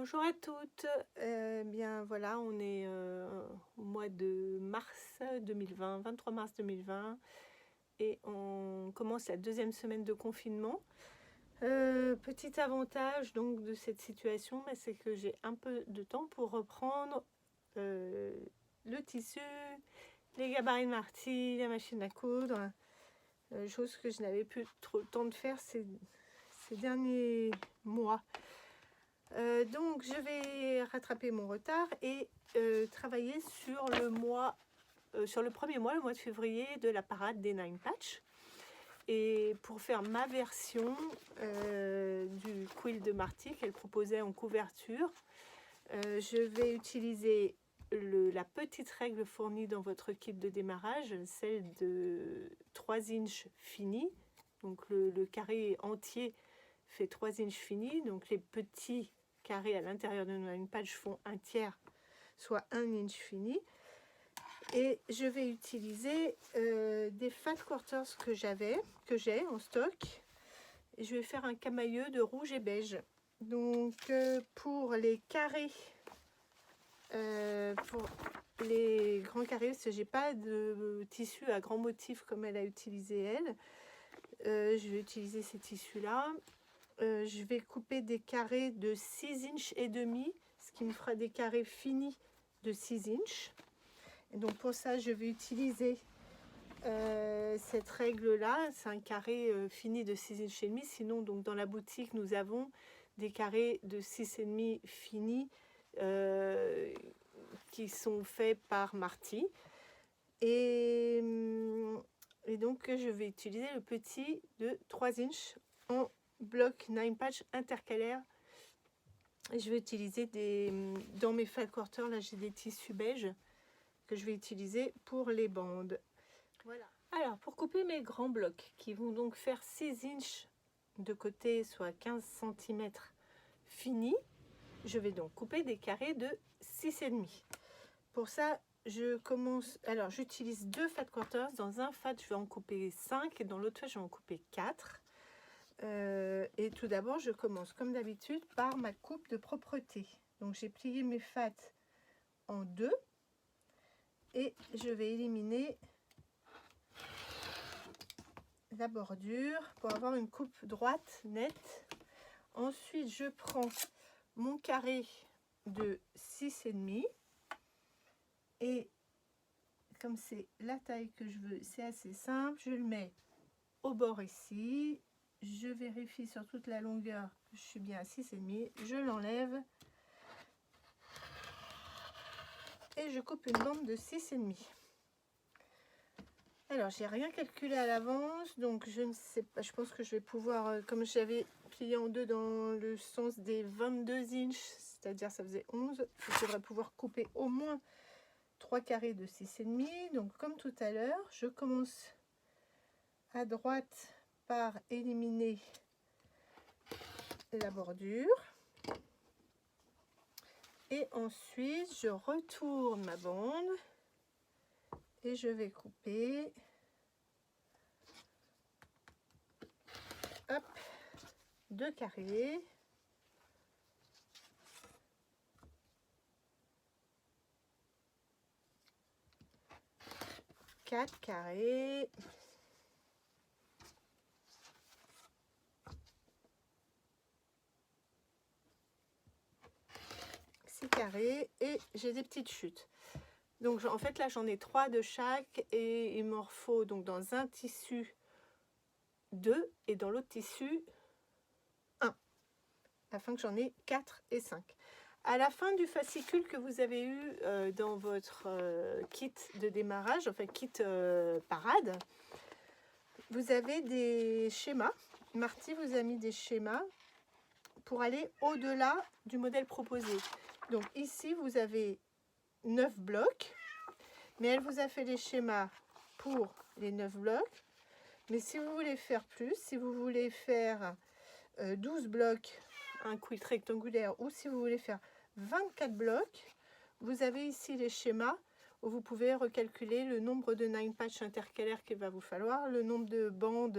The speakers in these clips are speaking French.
Bonjour à toutes, bien voilà, on est au mois de mars 2020, 23 mars 2020 et on commence la deuxième semaine de confinement. Petit avantage donc de cette situation, c'est que j'ai un peu de temps pour reprendre le tissu, les gabarits de Marty, la machine à coudre, chose que je n'avais plus trop le temps de faire ces derniers mois. Donc je vais rattraper mon retard et travailler sur le premier mois, le mois de février, de la parade des Nine Patch. Et pour faire ma version du quilt de Marty qu'elle proposait en couverture, je vais utiliser la petite règle fournie dans votre kit de démarrage, celle de 3 inches fini. Donc le carré entier fait 3 inches fini, donc les petits carrés à l'intérieur de Nine Patch font 1/3, soit 1 inch fini. Et je vais utiliser des fat quarters que j'ai en stock. Et je vais faire un camailleux de rouge et beige. Donc pour les carrés, pour les grands carrés, parce que j'ai pas de tissu à grand motif comme elle a utilisé elle, je vais utiliser ces tissus là. Je vais couper des carrés de 6 inches et demi, ce qui me fera des carrés finis de 6 inches. Et donc pour ça, je vais utiliser cette règle-là. C'est un carré fini de 6 inches et demi. Sinon, donc dans la boutique, nous avons des carrés de 6 et demi finis qui sont faits par Marty. Et donc, je vais utiliser le petit de 3 inches en bloc Nine Patch intercalaire. Et je vais utiliser dans mes fat quarters, là j'ai des tissus beige que je vais utiliser pour les bandes. Voilà. Alors pour couper mes grands blocs qui vont donc faire 6 inches de côté, soit 15 cm finis, je vais donc couper des carrés de 6,5. Pour ça, j'utilise 2 fat quarters. Dans un fat, je vais en couper 5 et dans l'autre fat, je vais en couper 4. Et tout d'abord, je commence comme d'habitude par ma coupe de propreté. Donc j'ai plié mes fats en deux et je vais éliminer la bordure pour avoir une coupe droite, nette. Ensuite, je prends mon carré de 6,5 et comme c'est la taille que je veux, c'est assez simple, je le mets au bord ici. Je vérifie sur toute la longueur que je suis bien à 6,5, je l'enlève et je coupe une bande de 6,5. Alors j'ai rien calculé à l'avance, donc je ne sais pas, je pense que je vais pouvoir, comme j'avais plié en deux dans le sens des 22 inches, c'est-à-dire ça faisait 11, je devrais pouvoir couper au moins 3 carrés de 6,5. Donc comme tout à l'heure, je commence à droite par éliminer la bordure et ensuite je retourne ma bande et je vais couper 2 carrés, quatre carrés, carrés et j'ai des petites chutes. Donc en fait là j'en ai 3 de chaque et il m'en faut donc dans un tissu 2 et dans l'autre tissu 1 afin que j'en ai 4 et 5. À la fin du fascicule que vous avez eu dans votre kit de démarrage, enfin kit parade, vous avez des schémas. Marty vous a mis des schémas pour aller au-delà du modèle proposé. Donc ici, vous avez 9 blocs, mais elle vous a fait les schémas pour les 9 blocs. Mais si vous voulez faire plus, si vous voulez faire 12 blocs, un quilt rectangulaire, ou si vous voulez faire 24 blocs, vous avez ici les schémas où vous pouvez recalculer le nombre de Nine Patch intercalaires qu'il va vous falloir, le nombre de bandes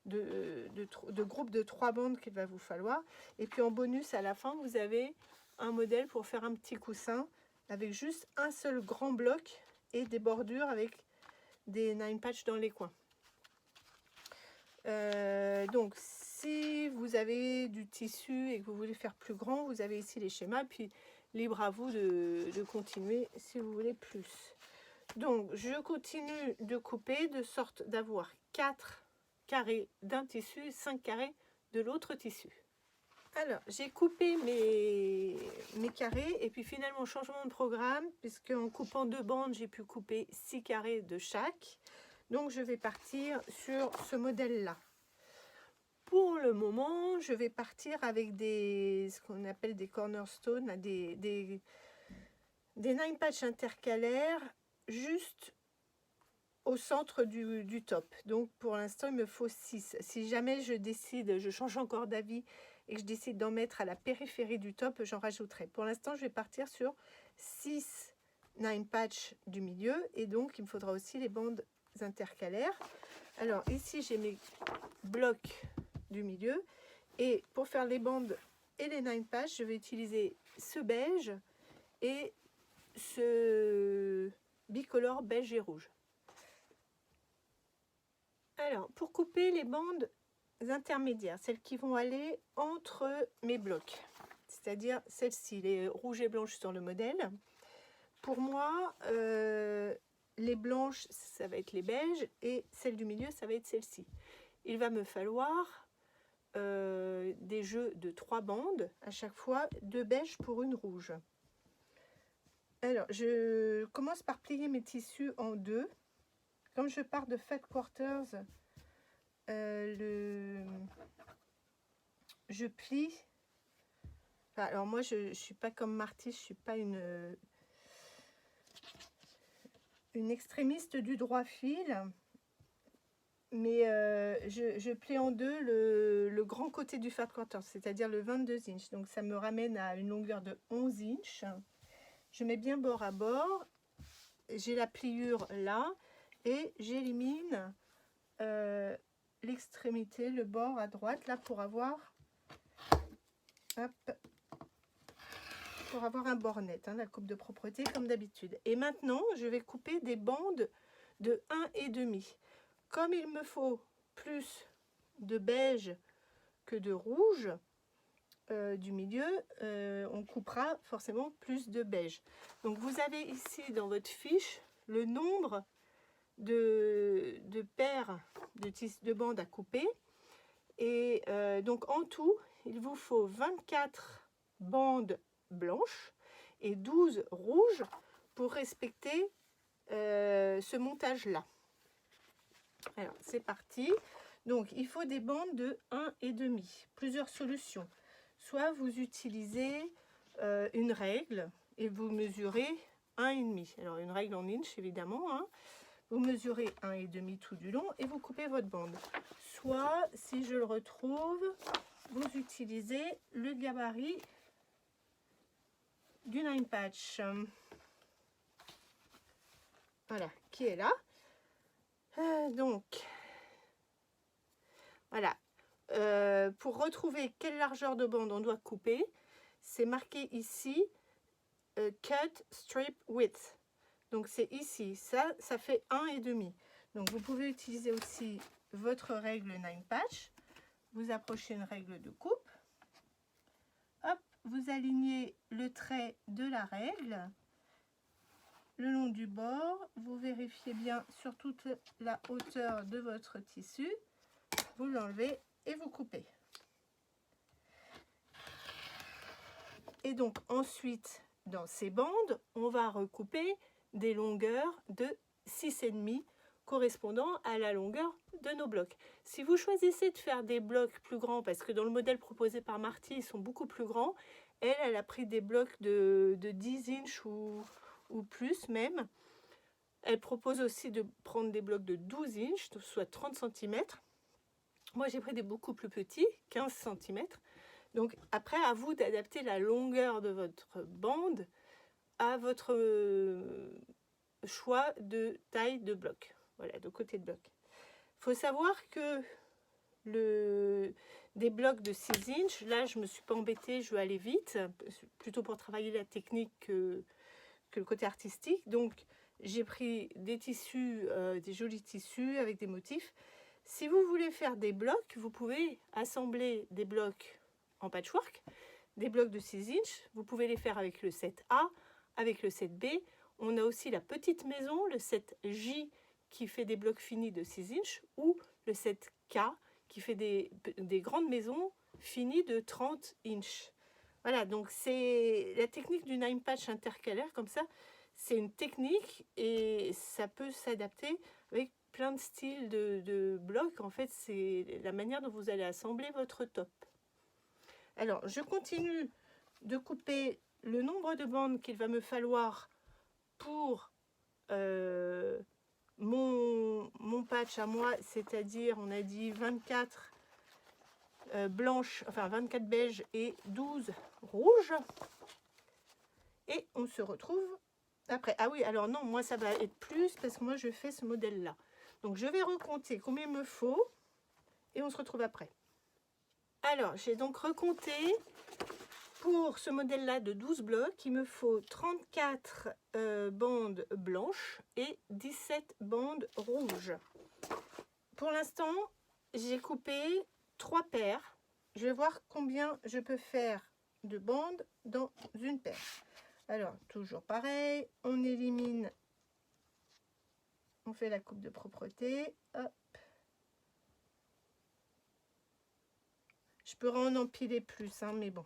de groupe de 3 bandes qu'il va vous falloir. Et puis en bonus, à la fin, vous avez un modèle pour faire un petit coussin avec juste un seul grand bloc et des bordures avec des 9 patch dans les coins. Donc si vous avez du tissu et que vous voulez faire plus grand, vous avez ici les schémas, puis libre à vous de continuer si vous voulez plus. Donc je continue de couper de sorte d'avoir 4 carrés d'un tissu et 5 carrés de l'autre tissu. Alors j'ai coupé mes carrés et puis finalement changement de programme, puisque en coupant 2 bandes j'ai pu couper 6 carrés de chaque. Donc je vais partir sur ce modèle là. Pour le moment, je vais partir avec ce qu'on appelle des cornerstones, des 9 patch intercalaires juste au centre du top. Donc pour l'instant, il me faut 6. Si jamais je change encore d'avis et que je décide d'en mettre à la périphérie du top, j'en rajouterai. Pour l'instant, je vais partir sur 6 9 patch du milieu et donc il me faudra aussi les bandes intercalaires. Alors ici, j'ai mes blocs du milieu et pour faire les bandes et les 9 patch, je vais utiliser ce beige et ce bicolore beige et rouge. Alors pour couper les bandes intermédiaires, celles qui vont aller entre mes blocs, c'est-à-dire celles-ci, les rouges et blanches sur le modèle, pour moi les blanches ça va être les beiges et celles du milieu ça va être celles-ci. Il va me falloir des jeux de 3 bandes, à chaque fois 2 beiges pour une rouge. Alors, je commence par plier mes tissus en 2. Comme je pars de Fat Quarters, je plie. Enfin, alors moi, je ne suis pas comme Marty, je ne suis pas une extrémiste du droit fil. Mais je plie en 2 le grand côté du Fat Quarters, c'est-à-dire le 22 inches. Donc ça me ramène à une longueur de 11 inches. Je mets bien bord à bord. J'ai la pliure là. Et j'élimine l'extrémité, le bord à droite, là pour avoir, un bord net, hein, la coupe de propreté comme d'habitude. Et maintenant, je vais couper des bandes de 1,5. Comme il me faut plus de beige que de rouge du milieu, on coupera forcément plus de beige. Donc vous avez ici dans votre fiche le nombre de paires de bandes à couper. Et donc en tout, il vous faut 24 bandes blanches et 12 rouges pour respecter ce montage-là. Alors, c'est parti. Donc, il faut des bandes de 1,5. Plusieurs solutions. Soit vous utilisez une règle et vous mesurez 1,5. Alors, une règle en inch, évidemment. Hein. Vous mesurez 1,5 tout du long et vous coupez votre bande. Soit, si je le retrouve, vous utilisez le gabarit du 9 patch. Voilà, qui est là. Donc, voilà. Pour retrouver quelle largeur de bande on doit couper, c'est marqué ici Cut Strip Width. Donc, c'est ici. Ça fait 1,5. Donc, vous pouvez utiliser aussi votre règle 9 patch. Vous approchez une règle de coupe. Hop, vous alignez le trait de la règle le long du bord, vous vérifiez bien sur toute la hauteur de votre tissu, vous l'enlevez et vous coupez. Et donc ensuite, dans ces bandes, on va recouper des longueurs de 6,5 correspondant à la longueur de nos blocs. Si vous choisissez de faire des blocs plus grands, parce que dans le modèle proposé par Marty, ils sont beaucoup plus grands, elle a pris des blocs de 10 inches ou plus même. Elle propose aussi de prendre des blocs de 12 inches, soit 30 cm. Moi, j'ai pris des beaucoup plus petits, 15 cm. Donc, après, à vous d'adapter la longueur de votre bande à votre choix de taille de bloc. Voilà, de côté de bloc. Il faut savoir que des blocs de 6 inches. Là, je ne me suis pas embêtée, je veux aller vite, plutôt pour travailler la technique que le côté artistique. Donc, j'ai pris des tissus, des jolis tissus avec des motifs. Si vous voulez faire des blocs, vous pouvez assembler des blocs en patchwork, des blocs de 6 inches. Vous pouvez les faire avec le 7A, avec le 7B. On a aussi la petite maison, le 7J, qui fait des blocs finis de 6 inches, ou le 7K, qui fait des grandes maisons finies de 30 inches. Voilà, donc c'est la technique du 9 patch intercalaire, comme ça. C'est une technique et ça peut s'adapter avec plein de styles de blocs. En fait, c'est la manière dont vous allez assembler votre top. Alors, je continue de couper le nombre de bandes qu'il va me falloir pour mon patch à moi, c'est-à-dire, on a dit 24 blanches, enfin 24 beiges et 12 rouges. Et on se retrouve après. Ah oui, alors non, moi ça va être plus parce que moi je fais ce modèle-là. Donc je vais recompter combien il me faut et on se retrouve après. Alors, j'ai donc recompté pour ce modèle-là de 12 blocs, il me faut 34 bandes blanches et 17 bandes rouges. Pour l'instant, j'ai coupé 3 paires. Je vais voir combien je peux faire de bandes dans une paire. Alors, toujours pareil, on élimine, on fait la coupe de propreté. Hop. Je pourrais en empiler plus, hein, mais bon,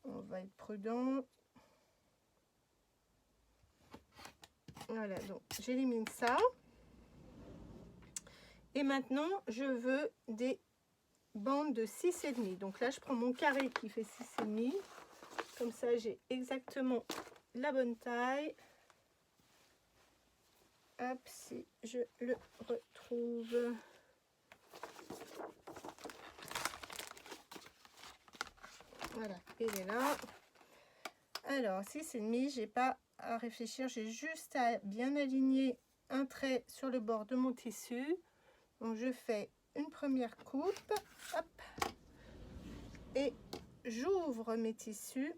on va être prudent. Voilà, donc j'élimine ça. Et maintenant, je veux des bandes de 6,5. Donc là, je prends mon carré qui fait 6,5. Comme ça, j'ai exactement la bonne taille. Hop, si je le retrouve. Voilà, il est là. Alors, 6,5, j'ai pas à réfléchir. J'ai juste à bien aligner un trait sur le bord de mon tissu. Donc, je fais une première coupe. Hop. Et j'ouvre mes tissus.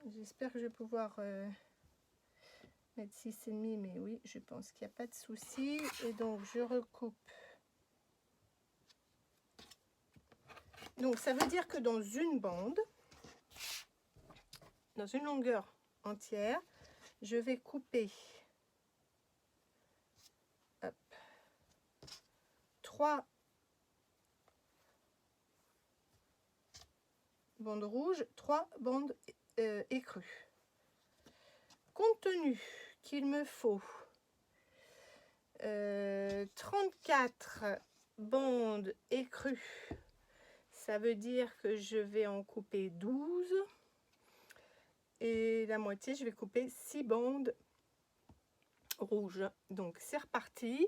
J'espère que je vais pouvoir mettre 6,5, mais oui, je pense qu'il n'y a pas de souci. Et donc, je recoupe. Donc, ça veut dire que dans une bande, dans une longueur entière, je vais couper 3 bandes rouges, 3 bandes écrues. Compte tenu qu'il me faut 34 bandes écrues, ça veut dire que je vais en couper 12 et la moitié, je vais couper 6 bandes rouges. Donc c'est reparti.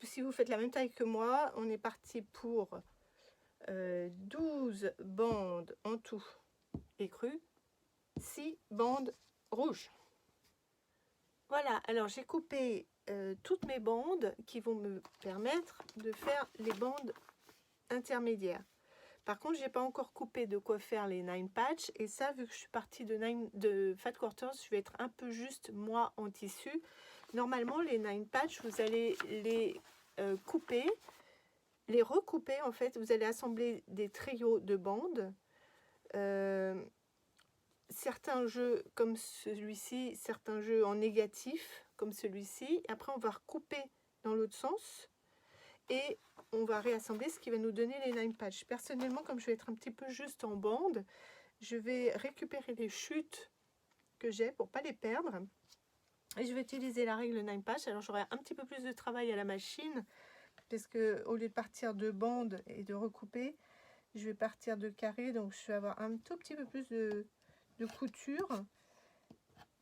Si vous faites la même taille que moi, on est parti pour 12 bandes en tout écrues, 6 bandes rouges. Voilà, alors j'ai coupé toutes mes bandes qui vont me permettre de faire les bandes intermédiaires. Par contre, je n'ai pas encore coupé de quoi faire les 9 patchs. Et ça, vu que je suis partie de Fat Quarters, je vais être un peu juste moi en tissu. Normalement, les 9 patchs, vous allez les couper, les recouper en fait. Vous allez assembler des trios de bandes. Certains jeux comme celui-ci, certains jeux en négatif comme celui-ci. Après, on va recouper dans l'autre sens et on va réassembler ce qui va nous donner les 9 patchs. Personnellement, comme je vais être un petit peu juste en bande, je vais récupérer les chutes que j'ai pour ne pas les perdre. Et je vais utiliser la règle 9 patch. Alors, j'aurai un petit peu plus de travail à la machine parce que au lieu de partir de bande et de recouper, je vais partir de carré. Donc, je vais avoir un tout petit peu plus de couture,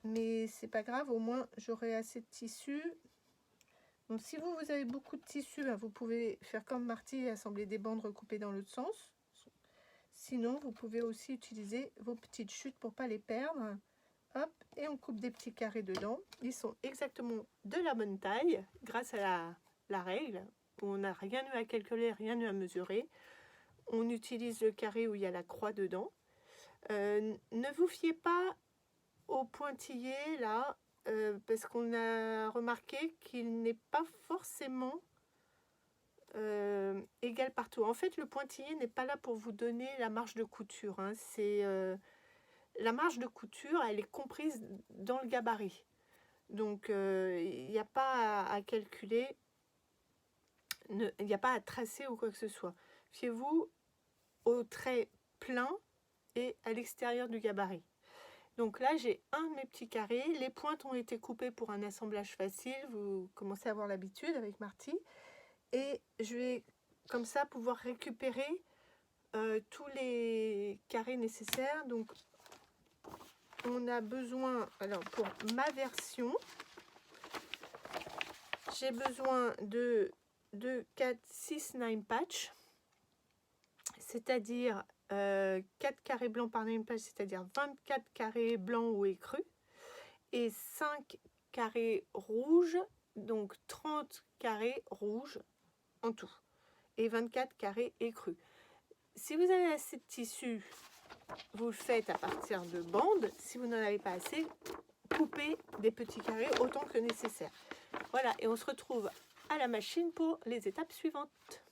mais c'est pas grave, au moins j'aurai assez de tissu. Donc si vous avez beaucoup de tissu, vous pouvez faire comme Marty et assembler des bandes recoupées dans l'autre sens. Sinon, vous pouvez aussi utiliser vos petites chutes pour pas les perdre. Hop, et on coupe des petits carrés dedans. Ils sont exactement de la bonne taille grâce à la règle. On n'a rien eu à calculer, rien eu à mesurer. On utilise le carré où il y a la croix dedans. Ne vous fiez pas au pointillé là, parce qu'on a remarqué qu'il n'est pas forcément égal partout. En fait, le pointillé n'est pas là pour vous donner la marge de couture, hein. C'est la marge de couture, elle est comprise dans le gabarit. Donc, il n'y a pas à calculer, il n'y a pas à tracer ou quoi que ce soit. Fiez-vous au trait plein et à l'extérieur du gabarit. Donc là, j'ai un de mes petits carrés. Les pointes ont été coupées pour un assemblage facile. Vous commencez à avoir l'habitude avec Marty. Et je vais comme ça pouvoir récupérer tous les carrés nécessaires. Donc, on a besoin, alors pour ma version, j'ai besoin de 2, 4, 6 9 patch, c'est-à-dire 4 carrés blancs par 9 patch, c'est-à-dire 24 carrés blancs ou écrus, et 5 carrés rouges, donc 30 carrés rouges en tout, et 24 carrés écrus. Si vous avez assez de tissu, vous le faites à partir de bandes. Si vous n'en avez pas assez, coupez des petits carrés autant que nécessaire. Voilà, et on se retrouve à la machine pour les étapes suivantes.